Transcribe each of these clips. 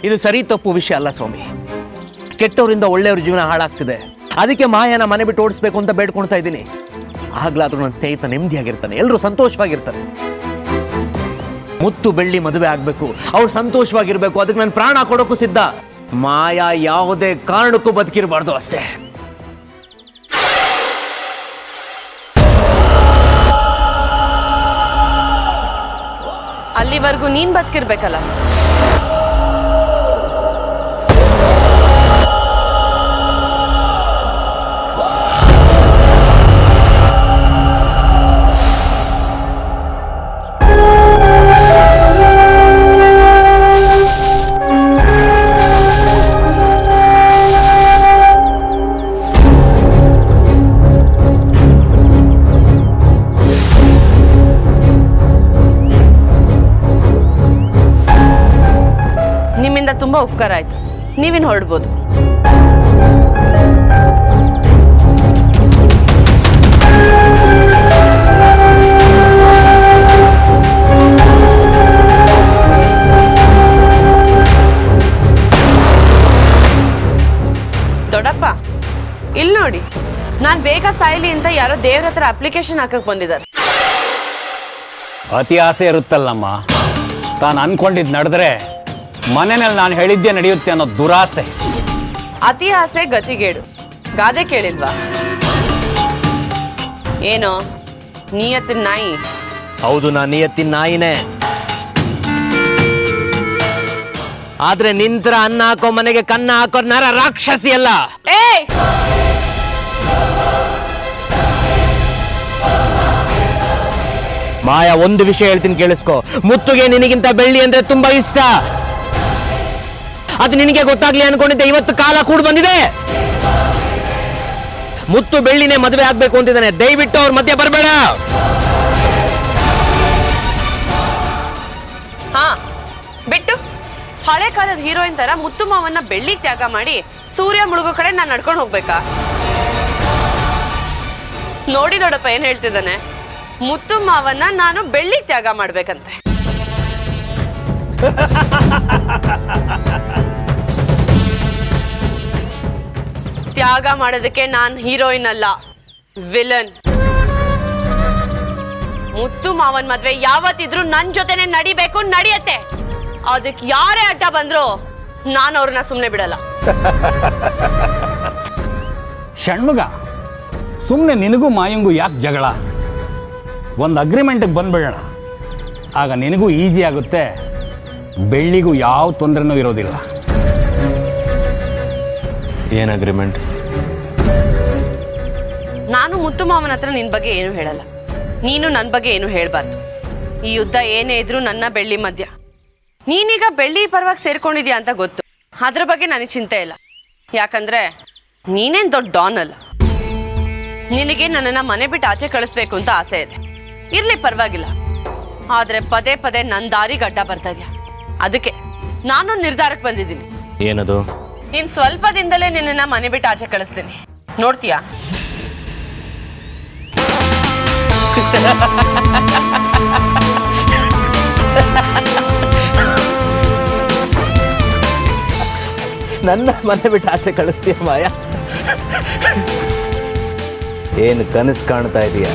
ಇದು ಸರಿ ತಪ್ಪು ವಿಷಯ ಅಲ್ಲ ಸ್ವಾಮಿ. ಕೆಟ್ಟವರಿಂದ ಒಳ್ಳೆಯವ್ರ ಜೀವನ ಹಾಳಾಗ್ತಿದೆ. ಅದಕ್ಕೆ ಮಾಯನ ಮನೆ ಬಿಟ್ಟು ಓಡಿಸ್ಬೇಕು ಅಂತ ಬೇಡ್ಕೊಳ್ತಾ ಇದ್ದೀನಿ. ಆಗ್ಲಾದ್ರೂ ನನ್ನ ಸ್ನೇಹಿತ ನೆಮ್ಮದಿಯಾಗಿರ್ತಾನೆ, ಎಲ್ಲರೂ ಸಂತೋಷವಾಗಿರ್ತಾರೆ. ಮುತ್ತು ಬೆಳ್ಳಿ ಮದುವೆ ಆಗ್ಬೇಕು, ಅವ್ರು ಸಂತೋಷವಾಗಿರ್ಬೇಕು, ಅದಕ್ಕೆ ನಾನು ಪ್ರಾಣ ಕೊಡೋಕ್ಕೂ ಸಿದ್ಧ. ಮಾಯಾ ಯಾವುದೇ ಕಾರಣಕ್ಕೂ ಬದುಕಿರಬಾರ್ದು ಅಷ್ಟೇ. ಅಲ್ಲಿವರೆಗೂ ನೀನ್ ಬದುಕಿರ್ಬೇಕಲ್ಲ. ನಿಮ್ಮಿಂದ ತುಂಬಾ ಉಪಕಾರ ಆಯ್ತು. ನೀವಿನ್ ಹೊರಡ್ಬೋದು. ದೊಡ್ಡಪ್ಪ ಇಲ್ಲಿ ನೋಡಿ, ನಾನ್ ಬೇಗ ಸಾಯ್ಲಿ ಅಂತ ಯಾರೋ ದೇವ್ರ ಹತ್ರ ಅಪ್ಲಿಕೇಶನ್ ಹಾಕಕ್ ಬಂದಿದ್ದಾರೆ. ಅತಿ ಆಸೆ ಇರುತ್ತಲ್ಲಮ್ಮ, ತಾನು ಅನ್ಕೊಂಡಿದ್ ನಡೆದ್ರೆ ಮನೆಯಲ್ಲಿ ನಾನು ಹೇಳಿದ್ದೆ ನಡೆಯುತ್ತೆ ಅನ್ನೋ ದುರಾಸೆ. ಅತಿ ಆಸೆ ಗತಿಗೇಡು. ಗಾದೆ ಕೇಳಿಲ್ವಾ? ಏನೋ ನಿಯತ್ತಿನ ನಾಯಿ. ಹೌದು, ನಾ ನಿಯತ್ತಿನ ನಾಯಿನೇ. ಆದ್ರೆ ನಿಂತರ ಅನ್ನ ಹಾಕೋ ಮನೆಗೆ ಕನ್ನ ಹಾಕೋ ನರ ರಾಕ್ಷಸಿ ಅಲ್ಲ. ಏಯ್, ಮಾಯಾ, ಒಂದು ವಿಷಯ ಹೇಳ್ತೀನಿ ಕೇಳಿಸ್ಕೊ. ಮುತ್ತುಗೆ ನಿನಗಿಂತ ಬೆಳ್ಳಿ ಅಂದ್ರೆ ತುಂಬಾ ಇಷ್ಟ. ಅದು ನಿನಗೆ ಗೊತ್ತಾಗ್ಲಿ ಅನ್ಕೊಂಡಿದ್ದೆ, ಇವತ್ತು ಕಾಲ ಕೂಡ ಬಂದಿದೆ. ಮುತ್ತು ಬೆಳ್ಳಿನೇ ಮದುವೆ ಆಗ್ಬೇಕು ಅಂತಿದ್ದಾನೆ. ದಯವಿಟ್ಟು ಅವ್ರ ಮಧ್ಯೆ ಬರಬೇಡ. ಹಾ ಬಿಟ್ಟು ಹಳೆ ಕಾಲದ ಹೀರೋಯಿನ್ ತರ ಮುತ್ತು ಮಾವನ್ನ ಬೆಳ್ಳಿ ತ್ಯಾಗ ಮಾಡಿ ಸೂರ್ಯ ಮುಳುಗೋ ಕಡೆ ನಾನು ನಡ್ಕೊಂಡು ಹೋಗ್ಬೇಕಾ? ನೋಡಿ ದೊಡ್ಡಪ್ಪ ಏನ್ ಹೇಳ್ತಿದ್ದಾನೆ, ಮುತ್ತು ಮಾವನ್ನ ನಾನು ಬೆಳ್ಳಿ ತ್ಯಾಗ ಮಾಡ್ಬೇಕಂತೆ. ತ್ಯಾಗ ಮಾಡೋದಕ್ಕೆ ನಾನ್ ಹೀರೋಯಿನ್ ಅಲ್ಲ, ವಿಲನ್. ಮುತ್ತು ಮಾವನ್ ಮದ್ವೆ ಯಾವತ್ತಿದ್ರು ನನ್ ಜೊತೆನೆ ನಡಿಬೇಕು, ನಡೆಯತ್ತೆ. ಅದಕ್ಕೆ ಯಾರೇ ಅಡ್ಡ ಬಂದ್ರು ನಾನು ಅವ್ರನ್ನ ಸುಮ್ನೆ ಬಿಡಲ್ಲ. ಷಣ್ಮುಗ, ಸುಮ್ಮನೆ ನಿನಗೂ ಮಾಯಂಗೂ ಯಾಕೆ ಜಗಳ? ಒಂದು ಅಗ್ರಿಮೆಂಟಿಗೆ ಬಂದ್ಬಿಡೋಣ, ಆಗ ನಿನಗೂ ಈಸಿ ಆಗುತ್ತೆ, ಬೆಳ್ಳಿಗೂ ಯಾವ ತೊಂದರೆನೂ ಇರೋದಿಲ್ಲ. ಏನ್ ಅಗ್ರಿಮೆಂಟ್? ನಾನು ಮುತ್ತು ಮಾವನ ಹತ್ರ ನಿನ್ ಬಗ್ಗೆ ಏನು ಹೇಳಲ್ಲ, ನೀನು ನನ್ನ ಬಗ್ಗೆ ಏನು ಹೇಳ್ಬಾರ್ದು. ಈ ಯುದ್ಧ ಏನೇ ಇದ್ರು ನನ್ನ ಬೆಳ್ಳಿ ಮಧ್ಯ. ನೀನೀಗ ಬೆಳ್ಳಿ ಪರವಾಗಿ ಸೇರ್ಕೊಂಡಿದ್ಯಾ ಅಂತ ಗೊತ್ತು, ಅದ್ರ ಬಗ್ಗೆ ನನಗೆ ಚಿಂತೆ ಇಲ್ಲ. ಯಾಕಂದ್ರೆ ನೀನೇನ್ ದೊಡ್ಡ ಡಾನ್ ಅಲ್ಲ. ನಿನಗೆ ನನ್ನನ್ನ ಮನೆ ಬಿಟ್ಟು ಆಚೆ ಕಳಿಸ್ಬೇಕು ಅಂತ ಆಸೆ ಇದೆ, ಇರ್ಲಿ ಪರವಾಗಿಲ್ಲ. ಆದ್ರೆ ಪದೇ ಪದೇ ನನ್ನ ದಾರಿಗೆ ಅಡ್ಡ ಬರ್ತಾ ಇದೆಯಾ, ಅದಕ್ಕೆ ನಾನು ನಿರ್ಧಾರಕ್ಕೆ ಬಂದಿದ್ದೀನಿ. ಏನದು? ಇನ್ ಸ್ವಲ್ಪ ದಿನದಲ್ಲೇ ನಿನ್ನನ್ನ ಮನೆ ಬಿಟ್ಟು ಆಚೆ ಕಳಿಸ್ತೀನಿ, ನೋಡ್ತೀಯಾ? ನನ್ನ ಮನೆ ಬಿಟ್ಟು ಆಚೆ ಕಳಿಸ್ತೀಯ ಮಾಯಾ? ಏನು ಕನಸು ಕಾಣ್ತಾ ಇದೀಯ?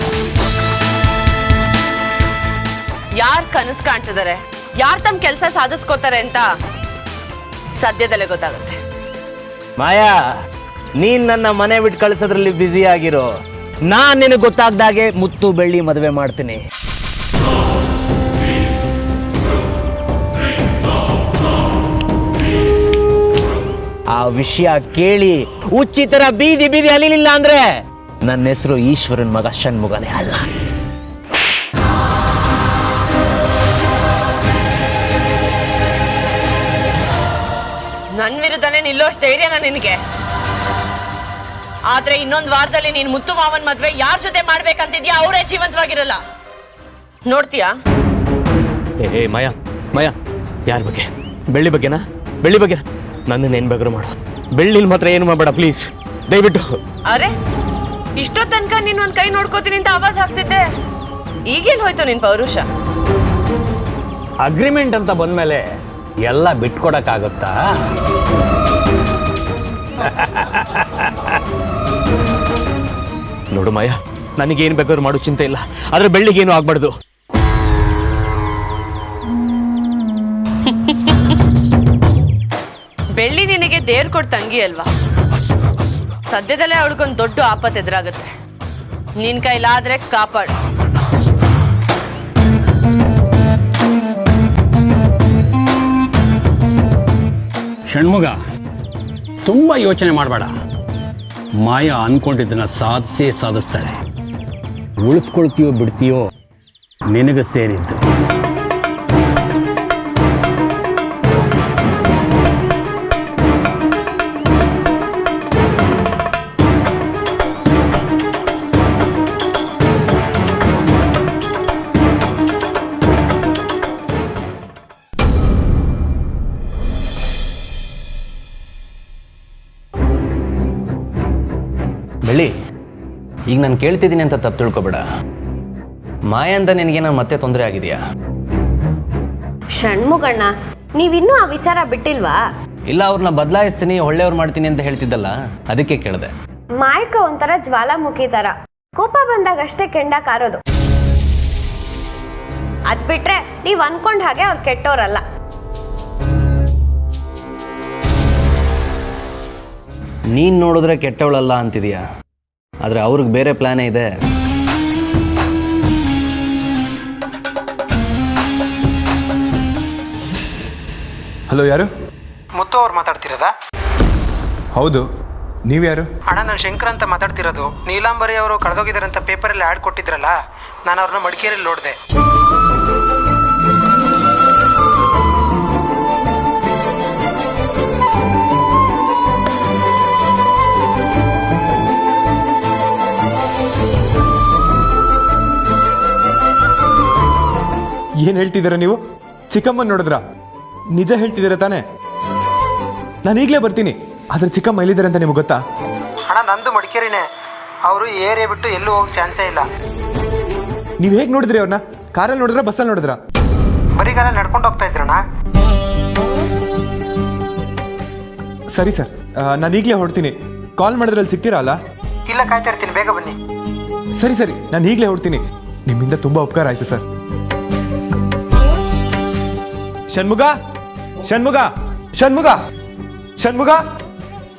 ಯಾರ್ ಕನಸು ಕಾಣ್ತಿದ್ದಾರೆ, ಯಾರ್ ತಮ್ಮ ಕೆಲಸ ಸಾಧಿಸ್ಕೋತಾರೆ ಅಂತ ಸದ್ಯದಲ್ಲೇ ಗೊತ್ತಾಗುತ್ತೆ. ಮಾಯಾ, ನೀನ್ ನನ್ನ ಮನೆ ಬಿಟ್ಟು ಕಳಿಸೋದ್ರಲ್ಲಿ ಬ್ಯುಸಿ ಆಗಿರೋ. ನಾನ್ ನಿನಗೆ ಗೊತ್ತಾಗ್ದಾಗೆ ಮುತ್ತು ಬೆಳ್ಳಿ ಮದುವೆ ಮಾಡ್ತೀನಿ. ಆ ವಿಷಯ ಕೇಳಿ ಹುಚ್ಚಿ ತರ ಬೀದಿ ಬೀದಿ ಅಲಿಲಿಲ್ಲ ಅಂದ್ರೆ ನನ್ನ ಹೆಸರು ಈಶ್ವರನ್ ಮಗ ಷಣ್ಮುಗನೇ ಅಲ್ಲ. ನನ್ ವಿರುದ್ಧನೇ ನಿಲ್ಲೋಷ್ಟು ಧೈರ್ಯನ ನಿನಗೆ? ಆದ್ರೆ ಇನ್ನೊಂದು ವಾರದಲ್ಲಿ ನೀನ್ ಮುತ್ತು ಮಾವನ್ ಮದ್ವೆ ಯಾರ ಜೊತೆ ಮಾಡ್ಬೇಕಂತಿದ್ಯಾ ಅವರೇ ಜೀವಂತವಾಗಿರಲ್ಲ, ನೋಡ್ತೀಯಾ? ಏ ಮಾಯಾ, ಮಾಯಾ, ಯಾರ ಬಗ್ಗೆ? ಬೆಳ್ಳಿ ಬಗ್ಗೆನಾ? ಬೆಳ್ಳಿ ಬಗ್ಗೆ ನನ್ನನ್ನು ಏನ್ ಬೇಕಾದ್ರೂ ಮಾಡು, ಬೆಳ್ಳಿಲ್ ಮಾತ್ರ ಏನು ಮಾಡಬೇಡ ಪ್ಲೀಸ್, ದಯವಿಟ್ಟು. ಅರೆ, ಇಷ್ಟೋ ತನಕ ನೀನ್ ಒಂದ್ ಕೈ ನೋಡ್ಕೋತೀನಿ ಅಂತ ಆವಾಜ್ ಹಾಕ್ತಿದ್ದೆ, ಈಗೇನ್ ಹೋಯ್ತು ನಿನ್ ಪೌರುಷ? ಅಗ್ರಿಮೆಂಟ್ ಅಂತ ಬಂದ್ಮೇಲೆ ಎಲ್ಲ ಬಿಟ್ಕೊಡಕ್ಕಾಗುತ್ತಾ? ನೋಡು ಮಾಯ, ನನಗೇನು ಬೇಕಾದ್ರೂ ಮಾಡೋ ಚಿಂತೆ ಇಲ್ಲ, ಆದ್ರೆ ಬೆಳ್ಳಿಗೇನು ಆಗ್ಬಾರ್ದು. ಬೆಳ್ಳಿ ನಿನಗೆ ದೇವ್ರು ಕೊಟ್ಟು ತಂಗಿ ಅಲ್ವಾ? ಸದ್ಯದಲ್ಲೇ ಅವಳಿಗೊಂದು ದೊಡ್ಡ ಆಪತ್ತು ಎದುರಾಗುತ್ತೆ. ನಿನ್ ಕೈಲಾದ್ರೆ ಕಾಪಾಡು. ಷಣ್ಮುಗ, ತುಂಬ ಯೋಚನೆ ಮಾಡಬೇಡ. ಮಾಯ ಅಂದ್ಕೊಂಡಿದ್ದನ್ನು ಸಾಧಿಸ್ತಾಳೆ. ಉಳಿಸ್ಕೊಳ್ತೀಯೋ ಬಿಡ್ತೀಯೋ ನಿನಗೆ ಸೇರಿದ್ದು. ಬೆಳ್ಳಿ, ಈಗ ನಾನು ಕೇಳ್ತಿದ್ದೀನಿ ಅಂತ ತಪ್ಪು ತಿಳ್ಕೊಬೇಡ. ಮಾಯಾಂದ ನಿನಗೇನೋ ಮತ್ತೆ ತೊಂದರೆ ಆಗಿದೆಯಾ? ಷಣ್ಮುಗಣ್ಣ, ನೀವಿನ್ನೂ ಆ ವಿಚಾರ ಬಿಟ್ಟಿಲ್ವಾ? ಇಲ್ಲ, ಅವ್ರನ್ನ ಬದಲಾಯಿಸ್ತೀನಿ, ಒಳ್ಳೆಯವ್ರು ಮಾಡ್ತೀನಿ ಅಂತ ಹೇಳ್ತಿದ್ದಲ್ಲ, ಅದಕ್ಕೆ ಕೇಳಿದೆ. ಮಾಯಕ ಒಂಥರ ಜ್ವಾಲಾಮುಖಿ ತರ, ಕೋಪ ಬಂದಾಗಷ್ಟೇ ಕೆಂಡ ಕಾರೋದು. ಅದ್ ಬಿಟ್ರೆ ನೀವ್ ಅನ್ಕೊಂಡ್ ಹಾಗೆ ಅವ್ರು ಕೆಟ್ಟೋರಲ್ಲ. ನೀನು ನೋಡಿದ್ರೆ ಕೆಟ್ಟವಳಲ್ಲ ಅಂತಿದೀಯಾ, ಆದರೆ ಅವ್ರಿಗೆ ಬೇರೆ ಪ್ಲಾನೇ ಇದೆ. ಹಲೋ, ಯಾರು? ಮುತ್ತು ಅವ್ರು ಮಾತಾಡ್ತಿರೋದಾ? ಹೌದು, ನೀವು ಯಾರು? ಅಣ್ಣ, ನಾನು ಶಂಕರ್ ಅಂತ ಮಾತಾಡ್ತಿರೋದು. ನೀಲಾಂಬರಿ ಅವರು ಕಳೆದೋಗಿದ್ದಾರಂತ ಪೇಪರಲ್ಲಿ ಆ್ಯಡ್ ಕೊಟ್ಟಿದ್ರಲ್ಲ, ನಾನು ಅವ್ರನ್ನ ಮಡಿಕೇರಿಯಲ್ಲಿ ನೋಡಿದೆ. ಏನು ಹೇಳ್ತಿದ್ದೀರಾ ನೀವು? ಚಿಕ್ಕಮ್ಮನ ನೋಡಿದ್ರಾ? ನಿಜ ಹೇಳ್ತಿದ್ದೀರಾ ತಾನೇ? ನಾನು ಈಗಲೇ ಬರ್ತೀನಿ. ಆದ್ರೆ ಚಿಕ್ಕಮ್ಮ ಎಲ್ಲಿದ್ದಾರೆ ಅಂತ ನಿಮ್ಗೆ ಗೊತ್ತಾ? ಅಣ್ಣ, ನಂದು ಮಡಿಕೇರಿನೇ. ಅವರು ಏರಿಯಾ ಬಿಟ್ಟು ಎಲ್ಲೂ ಹೋಗೋ ಚಾನ್ಸೇ ಇಲ್ಲ. ನೀವು ಹೇಗೆ ನೋಡಿದ್ರಿ ಅವ್ರನ್ನ? ಕಾರಲ್ಲಿ ನೋಡಿದ್ರಾ, ಬಸ್ಸಲ್ಲಿ ನೋಡಿದ್ರಾ? ಬರೀಗಾಲ ನಡ್ಕೊಂಡು ಹೋಗ್ತಾ ಇದ್ರಣ್ಣ. ಸರಿ ಸರ್, ನಾನು ಈಗಲೇ ಹೊರಡ್ತೀನಿ. ಕಾಲ್ ಮಾಡಿದ್ರಲ್ಲಿ ಸಿಗ್ತೀರಾ ಅಲ್ಲ? ಇಲ್ಲ, ಕಾಯ್ತಾ ಇರ್ತೀನಿ, ಬೇಗ ಬನ್ನಿ. ಸರಿ ಸರಿ, ನಾನು ಈಗಲೇ ಹೊರಡ್ತೀನಿ. ನಿಮ್ಮಿಂದ ತುಂಬ ಉಪಕಾರ ಆಯ್ತು ಸರ್. ಷಣ್ಮುಗ, ಷಣ್ಮುಗ, ಷಣ್ಮುಗ, ಷಣ್ಮುಗ,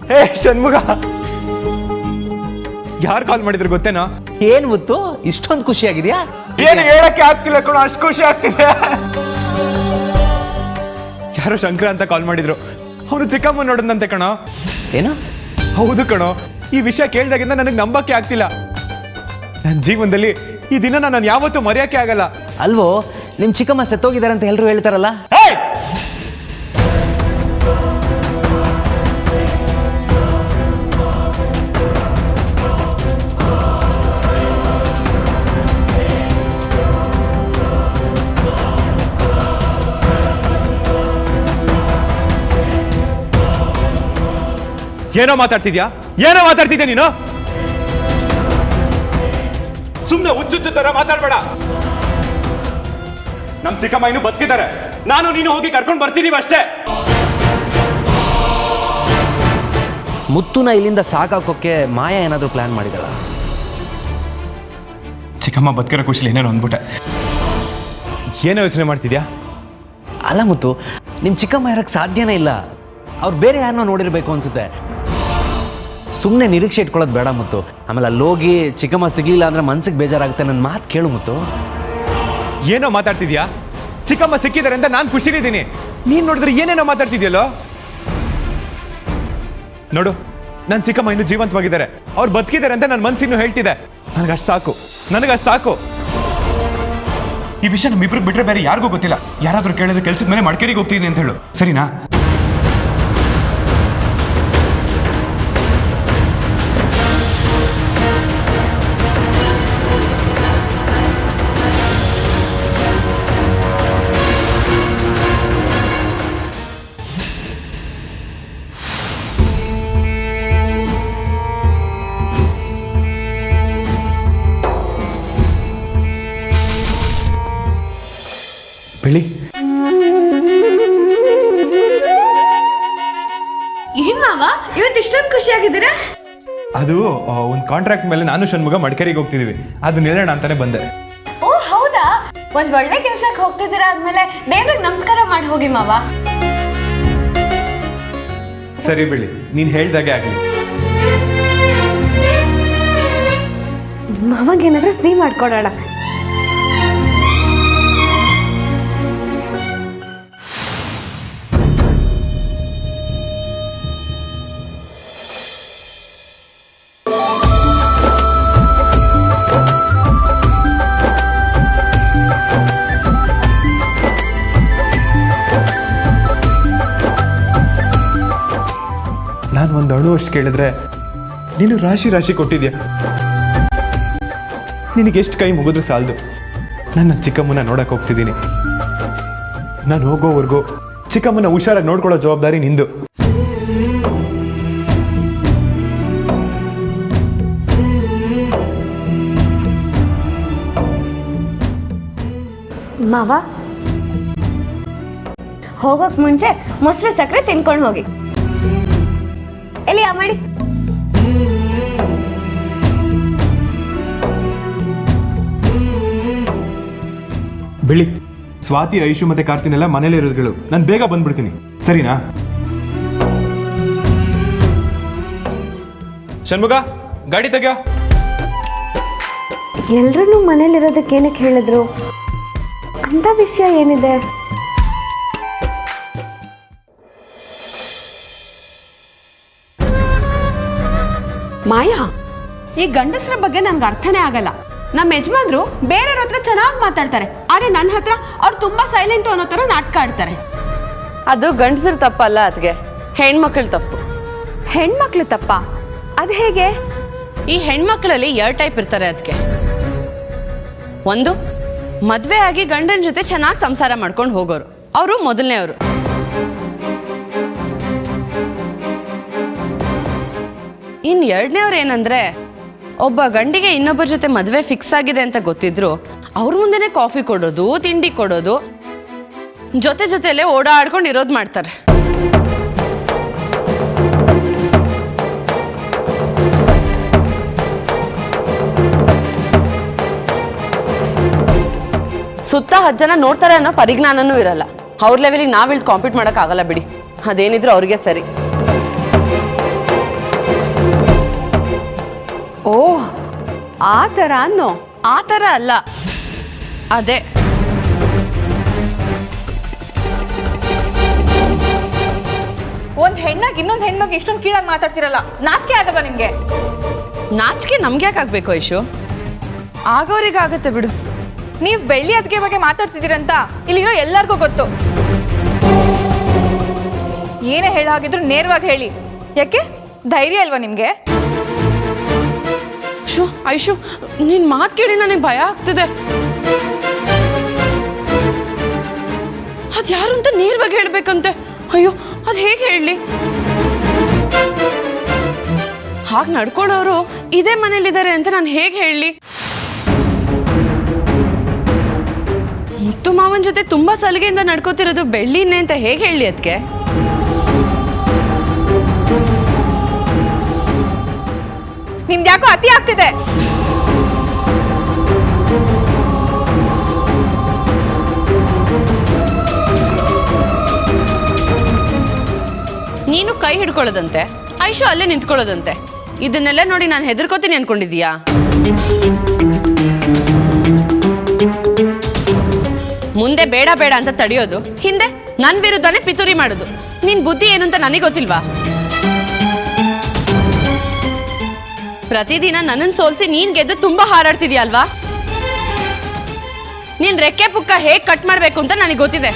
ಹೇ ಷಣ್ಮುಗ, ಯಾರು ಕಾಲ್ ಮಾಡಿದ್ರು ಗೊತ್ತೇನೋ? ಏನು ಮುತ್ತು, ಇಷ್ಟೊಂದು ಖುಷಿಯಾಗಿದೆಯಾ? ಏನು ಹೇಳಕ್ಕೆ ಆಗ್ತಿಲ್ಲ ಕಣೋ, ಅಷ್ಟು ಖುಷಿ ಆಗ್ತಿದೆ. ಯಾರೋ ಶಂಕರ ಅಂತ ಕಾಲ್ ಮಾಡಿದ್ರು. ಅವನು ಚಿಕ್ಕಮ್ಮ ನೋಡಿದಂತೆ ಕಣೋ. ಏನು? ಹೌದು ಕಣೋ, ಈ ವಿಷಯ ಕೇಳಿದಾಗಿಂದ ನನಗೆ ನಂಬಕ್ಕೆ ಆಗ್ತಿಲ್ಲ. ನನ್ನ ಜೀವನದಲ್ಲಿ ಈ ದಿನ ನಾನು ಯಾವತ್ತೂ ಮರೆಯೋಕೆ ಆಗಲ್ಲ. ಅಲ್ವೋ, ನಿಮ್ಮ ಚಿಕ್ಕಮ್ಮ ಸತ್ತೋಗಿದ್ದಾರೆ ಅಂತ ಎಲ್ಲರೂ ಹೇಳ್ತಾರಲ್ಲ? ಏನೋ ಮಾತಾಡ್ತಿದ್ಯಾ? ಏನೋ ಮಾತಾಡ್ತಿದ್ಯಾ ನೀನು? ಸುಮ್ಮನೆ ಹುಚ್ಚುಚ್ಚು ತರ ಮಾತಾಡ್ಬೇಡ. ನಮ್ ಚಿಕ್ಕಮ್ಮ ಇನ್ನು ಬದುಕಿದ್ದಾರೆ. ನಾನು ನೀನು ಹೋಗಿ ಕರ್ಕೊಂಡು ಬರ್ತಿದೀವಿ ಅಷ್ಟೇ. ಮುತ್ತುನ ಇಲ್ಲಿಂದ ಸಾಕಾಕೋಕೆ ಮಾಯಾ ಏನಾದರೂ ಪ್ಲಾನ್ ಮಾಡಿದಳ? ಚಿಕ್ಕಮ್ಮ ಬದುಕಿರೋ ಖುಷಿಲಿ ಏನೇನು ಅಂದ್ಬಿಟ್ಟೆ. ಏನೋ ಯೋಚನೆ ಮಾಡ್ತಿದ್ಯಾ? ಅಲ್ಲ ಮುತ್ತು, ನಿಮ್ಮ ಚಿಕ್ಕಮ್ಮ ಇರೋಕ್ಕೆ ಸಾಧ್ಯನೇ ಇಲ್ಲ. ಅವ್ರು ಬೇರೆ ಯಾರನ್ನೋ ನೋಡಿರ್ಬೇಕು ಅನ್ಸುತ್ತೆ. ಸುಮ್ಮನೆ ನಿರೀಕ್ಷೆ ಇಟ್ಕೊಳ್ಳೋದು ಬೇಡ ಮುತ್ತು. ಆಮೇಲೆ ಅಲ್ಲೋಗಿ ಚಿಕ್ಕಮ್ಮ ಸಿಗ್ಲಿಲ್ಲ ಅಂದ್ರೆ ಮನ್ಸಿಗೆ ಬೇಜಾರಾಗುತ್ತೆ. ನನ್ನ ಮಾತು ಕೇಳು ಮುತ್ತು. ಏನೋ ಮಾತಾಡ್ತಿದ್ಯಾ? ಚಿಕ್ಕಮ್ಮ ಸಿಕ್ಕಿದ್ದಾರೆ ಅಂತ ನಾನು ಖುಷಿಲಿದ್ದೀನಿ. ನೀನ್ ನೋಡಿದ್ರೆ ಏನೇನೋ ಮಾತಾಡ್ತಿದ್ಯಲ್ಲೋ. ನೋಡು, ನನ್ನ ಚಿಕ್ಕಮ್ಮ ಇನ್ನು ಜೀವಂತವಾಗಿದ್ದಾರೆ. ಅವ್ರು ಬದುಕಿದ್ದಾರೆ ಅಂತ ನನ್ನ ಮನ್ಸಿನ್ನು ಹೇಳ್ತಿದೆ. ನನಗಷ್ಟು ಸಾಕು, ನನಗಷ್ಟು ಸಾಕು. ಈ ವಿಷಯ ನಮ್ಮಿಬ್ರಿಗೆ ಬಿಟ್ರೆ ಬೇರೆ ಯಾರಿಗೂ ಗೊತ್ತಿಲ್ಲ. ಯಾರಾದ್ರೂ ಕೇಳಿದ್ರೆ ಕೆಲ್ಸದ ಮೇಲೆ ಮಡಿಕೇರಿಗೆ ಹೋಗ್ತಿದ್ದೀನಿ ಅಂತ ಹೇಳು, ಸರಿನಾ? ಬೆಳ್ಳಿ, ಇವತ್ತು ಇಷ್ಟೊಂದು ಖುಷಿಯಾಗಿದ್ದೀರಾ? ಅದು ಒಂದು ಕಾಂಟ್ರಾಕ್ಟ್ ಮೇಲೆ ನಾನು ಷಣ್ಮುಗ ಮಡಿಕೇರಿಗೆ ಹೋಗ್ತಿದೀವಿ, ಅದು ನಿಲ್ಲೋಣ ಅಂತಾನೆ ಬಂದೆ. ಓ ಹೌದಾ? ಒಂದ್ ಒಳ್ಳೆ ಕೆಲ್ಸಕ್ಕೆ ಹೋಗ್ತಿದ್ದೀರಾ ಅಂದ್ಮೇಲೆ ದೇವ್ರಿಗೆ ನಮಸ್ಕಾರ ಮಾಡಿ ಹೋಗಿ ಮಾವ. ಸರಿ ಬಿಡಿ, ನೀನು ಹೇಳ್ದಾಗೆ ಆಗಲಿ. ಮಾವಾಗೇನಾದ್ರೂ ಸಿಹಿ ಮಾಡ್ಕೊಡೋಣ. ನಾನು ಒಂದು ಅಣು ಅಷ್ಟು ಕೇಳಿದ್ರೆ ನೀನು ರಾಶಿ ರಾಶಿ ಕೊಟ್ಟಿದ್ಯಾ. ನಿನಗೆ ಎಷ್ಟು ಕೈ ಮುಗಿದ್ರು ಸಾಲದು. ನನ್ನ ಚಿಕ್ಕಮ್ಮನ ನೋಡಕ್ಕೆ ಹೋಗ್ತಿದ್ದೀನಿ. ನಾನು ಹೋಗೋವರೆಗೂ ಚಿಕ್ಕಮ್ಮನ ಹುಷಾರಾಗಿ ನೋಡ್ಕೊಳ್ಳೋ ಜವಾಬ್ದಾರಿ ನಿಂದು. ಮಾವ ಹೋಗೋಕ್ ಮುಂಚೆ ಮೊಸರು ಸಕ್ಕರೆ ತಿನ್ಕೊಂಡು ಹೋಗಿ. ಎಲ್ಲಿ ಮಾಡಿ. ಬಿಳಿ ಸ್ವಾತಿ, ಐಶು ಮತ್ತೆ ಕಾರ್ತಿನೆಲ್ಲ ಮನೇಲಿ ಇರೋದುಗಳು. ನಾನು ಬೇಗ ಬಂದ್ಬಿಡ್ತೀನಿ, ಸರಿನಾ? ಷಣ್ಮುಗ, ಗಾಡಿ ತೆಗ್ಯೋ. ಎಲ್ರೂ ಮನೇಲಿರೋದಕ್ಕೆ ಏನಕ್ಕೆ ಹೇಳಿದ್ರು? ಅಂತ ವಿಷಯ ಏನಿದೆ? ಮಾಯಾ, ಈ ಗಂಡಸರ ಬಗ್ಗೆ ನನ್ಗೆ ಅರ್ಥನೇ ಆಗಲ್ಲ. ನಮ್ಮ ಯಜಮಾನ್ರು ಬೇರೆಯವ್ರ ಹತ್ರ ಚೆನ್ನಾಗಿ ಮಾತಾಡ್ತಾರೆ, ಆದ್ರೆ ನನ್ನ ಹತ್ರ ಅವ್ರು ತುಂಬಾ ಸೈಲೆಂಟ್ ಅನ್ನೋ ತರ ನಾಟಕ ಆಡ್ತಾರೆ. ಅದು ಗಂಡಸರ ತಪ್ಪಲ್ಲ, ಅದಕ್ಕೆ ಹೆಣ್ಮಕ್ಳ ತಪ್ಪು. ಹೆಣ್ಮಕ್ಳು ತಪ್ಪ? ಅದು ಹೇಗೆ? ಈ ಹೆಣ್ಮಕ್ಳಲ್ಲಿ 2 ಟೈಪ್ ಇರ್ತಾರೆ. ಅದಕ್ಕೆ ಒಂದು, ಮದ್ವೆ ಆಗಿ ಗಂಡನ ಜೊತೆ ಚೆನ್ನಾಗಿ ಸಂಸಾರ ಮಾಡ್ಕೊಂಡು ಹೋಗೋರು, ಅವರು ಮೊದಲನೇವರು. ಇನ್ನು 2ನೇವ್ರು ಏನಂದ್ರೆ, ಒಬ್ಬ ಗಂಡಿಗೆ ಇನ್ನೊಬ್ಬರ ಜೊತೆ ಮದುವೆ ಫಿಕ್ಸ್ ಆಗಿದೆ ಅಂತ ಗೊತ್ತಿದ್ರು ಅವ್ರ ಮುಂದೆನೆ ಕಾಫಿ ಕೊಡೋದು, ತಿಂಡಿ ಕೊಡೋದು, ಜೊತೆ ಜೊತೆಲೇ ಓಡಾಡ್ಕೊಂಡು ಇರೋದು ಮಾಡ್ತಾರೆ. ಸುತ್ತ 10 ಜನ ನೋಡ್ತಾರೆ ಅನ್ನೋ ಪರಿಜ್ಞಾನನೂ ಇರಲ್ಲ. ಅವ್ರ ಲೆವೆಲಿಗೆ ನಾವ್ ಇಲ್ಲಿ ಕಾಂಪೀಟ್ ಮಾಡಕ್ ಆಗಲ್ಲ ಬಿಡಿ. ಅದೇನಿದ್ರು ಅವ್ರಿಗೆ ಸರಿ. ಓ ಆ ಥರ ಅನ್ನೋ? ಆ ಥರ ಅಲ್ಲ, ಅದೇ ಒಂದ್ ಹೆಣ್ಣಾಗಿ ಇನ್ನೊಂದ್ ಹೆಣ್ಣಾಗಿ ಇಷ್ಟೊಂದು ಕೀಳಾಗಿ ಮಾತಾಡ್ತಿರಲ್ಲ, ನಾಚಿಕೆ ಆಗಲ್ವಾ ನಿಮ್ಗೆ? ನಾಚಿಕೆ ನಮ್ಗೆ ಯಾಕೆ ಆಗ್ಬೇಕು ಐಶು? ಆಗೋರಿಗೆ ಆಗತ್ತೆ ಬಿಡು. ನೀವ್ ಬೆಳ್ಳಿ ಅದ್ಗೆ ಬಗ್ಗೆ ಮಾತಾಡ್ತಿದ್ದೀರಂತ ಇಲ್ಲಿರೋ ಎಲ್ಲರಿಗೂ ಗೊತ್ತು. ಏನೇ ಹೇಳಾಗಿದ್ರು ನೇರವಾಗಿ ಹೇಳಿ. ಯಾಕೆ? ಧೈರ್ಯ ಅಲ್ವಾ ನಿಮ್ಗೆ? ಐಶು, ನಿನ್ ಮಾತು ಕೇಳಿ ನನಗೆ ಭಯ ಆಗ್ತಿದೆ. ಅದ್ ಯಾರು ಅಂತ ನೇರವಾಗಿ ಹೇಳ್ಬೇಕಂತೆ. ಅಯ್ಯೋ, ಅದ್ ಹೇಗೆ ಹೇಳಿ? ಹಾಗೆ ನಡ್ಕೊಳ್ಳೋರು ಇದೇ ಮನೇಲಿದ್ದಾರೆ ಅಂತ ನಾನು ಹೇಗೆ ಹೇಳಿ? ಮುತ್ತು ಮಾವನ್ ಜೊತೆ ತುಂಬಾ ಸಲಿಗೆಯಿಂದ ನಡ್ಕೋತಿರೋದು ಬೆಳ್ಳಿನೇ ಅಂತ ಹೇಗೆ ಹೇಳಿ? ಅದಕ್ಕೆ ನಿಮ್ದು ಯಾಕೋ ಅತಿ ಆಗ್ತಿದೆ. ನೀನು ಕೈ ಹಿಡ್ಕೊಳ್ಳೋದಂತೆ, ಐಶು ಅಲ್ಲೇ ನಿಂತ್ಕೊಳ್ಳೋದಂತೆ. ಇದನ್ನೆಲ್ಲ ನೋಡಿ ನಾನು ಹೆದರ್ಕೋತೀನಿ ಅನ್ಕೊಂಡಿದೀಯಾ? ಮುಂದೆ ಬೇಡ ಬೇಡ ಅಂತ ತಡೆಯೋದು, ಹಿಂದೆ ನನ್ನ ವಿರುದ್ಧನೇ ಪಿತೂರಿ ಮಾಡೋದು. ನಿನ್ ಬುದ್ಧಿ ಏನು ಅಂತ ನನಗೆ ಗೊತ್ತಿಲ್ವಾ? ಪ್ರತಿದಿನ ನನ್ನನ್ನು ಸೋಲ್ಸಿ ನೀನ್ ಗೆದ್ದು ತುಂಬಾ ಹಾರಾಡ್ತಿದ್ಯಾ ಅಲ್ವಾ? ನೀನ್ ರೆಕ್ಕೆ ಪುಕ್ಕ ಹೇಗ್ ಕಟ್ ಮಾಡ್ಬೇಕು ಅಂತ ನನಗೆ ಗೊತ್ತಿದೆ.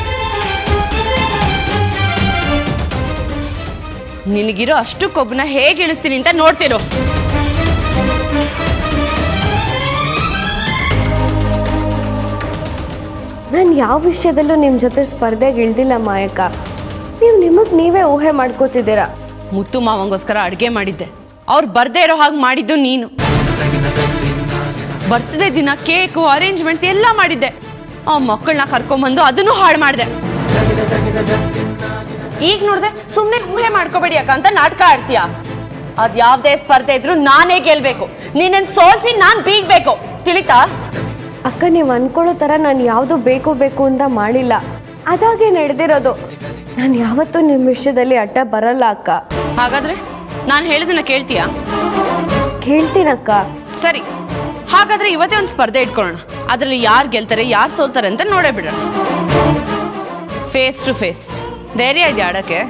ನಿನಗಿರೋ ಅಷ್ಟು ಕೊಬ್ಬನ ಹೇಗೆ ಇಳಿಸ್ತೀನಿ ಅಂತ ನೋಡ್ತಿರೋ. ನಾನು ಯಾವ ವಿಷಯದಲ್ಲೂ ನಿಮ್ಮ ಜೊತೆ ಸ್ಪರ್ಧೆಗೆ ಇಳ್ದಿಲ್ಲ ಮಾಯಕ್ಕ. ನೀವು ನಿಮಗೆ ನೀವೇ ಊಹೆ ಮಾಡ್ಕೋತಿದ್ದೀರಾ. ಮುತ್ತು ಮಾವಂಗೋಸ್ಕರ ಅಡುಗೆ ಮಾಡಿದ್ದೆ, ಅವ್ರು ಬರ್ದೇ ಇರೋ ಹಾಗೆ ಮಾಡಿದ್ದು ನೀನು. ಬರ್ತ್ಡೇ ದಿನ ಕೇಕು, ಅರೇಂಜ್ಮೆಂಟ್ಸ್ ಎಲ್ಲ ಮಾಡಿದ್ದೆ. ಆ ಮಕ್ಕಳನ್ನ ಕರ್ಕೊಂಬಂದು ಅದನ್ನು ಹಾಳು ಮಾಡಿದೆ. ಈಗ ನೋಡಿದ್ರೆ ಸುಮ್ಮನೆ ಊಹೆ ಮಾಡ್ಕೋಬೇಡಿ ಅಕ್ಕ ಅಂತ ನಾಟಕ ಆಡ್ತೀಯಾ? ಅದ್ ಯಾವ್ದೇ ಸ್ಪರ್ಧೆ ಇದ್ರು ನಾನೇ ಗೆಲ್ಬೇಕು, ನೀನನ್ ಸೋಲ್ಸಿ ನಾನ್ ಬೀಗ್ಬೇಕು, ತಿಳಿತಾ? ಅಕ್ಕ ನೀವು ಅನ್ಕೊಳ್ಳೋ ಥರ ನಾನು ಯಾವುದು ಬೇಕು ಅಂತ ಮಾಡಿಲ್ಲ, ಅದಾಗೆ ನಡೆದಿರೋದು. ನಾನು ಯಾವತ್ತೂ ನಿಮ್ಮ ವಿಷಯದಲ್ಲಿ ಅಡ್ಡ ಬರಲ್ಲ ಅಕ್ಕ. ಹಾಗಾದ್ರೆ ನಾನು ಹೇಳಿದನ್ನ ಕೇಳ್ತೀಯಾ? ಕೇಳ್ತೀನಕ್ಕ. ಸರಿ, ಹಾಗಾದ್ರೆ ಇವತ್ತೇ ಒಂದು ಸ್ಪರ್ಧೆ ಇಟ್ಕೊಳ್ಳೋಣ. ಅದರಲ್ಲಿ ಯಾರು ಗೆಲ್ತಾರೆ ಯಾರು ಸೋಲ್ತಾರೆ ಅಂತ ನೋಡೇ ಬಿಡೋಣ. Face to face. ಧೈರ್ಯ ಇದೆಯಾ ಆಡಕ್ಕೆ?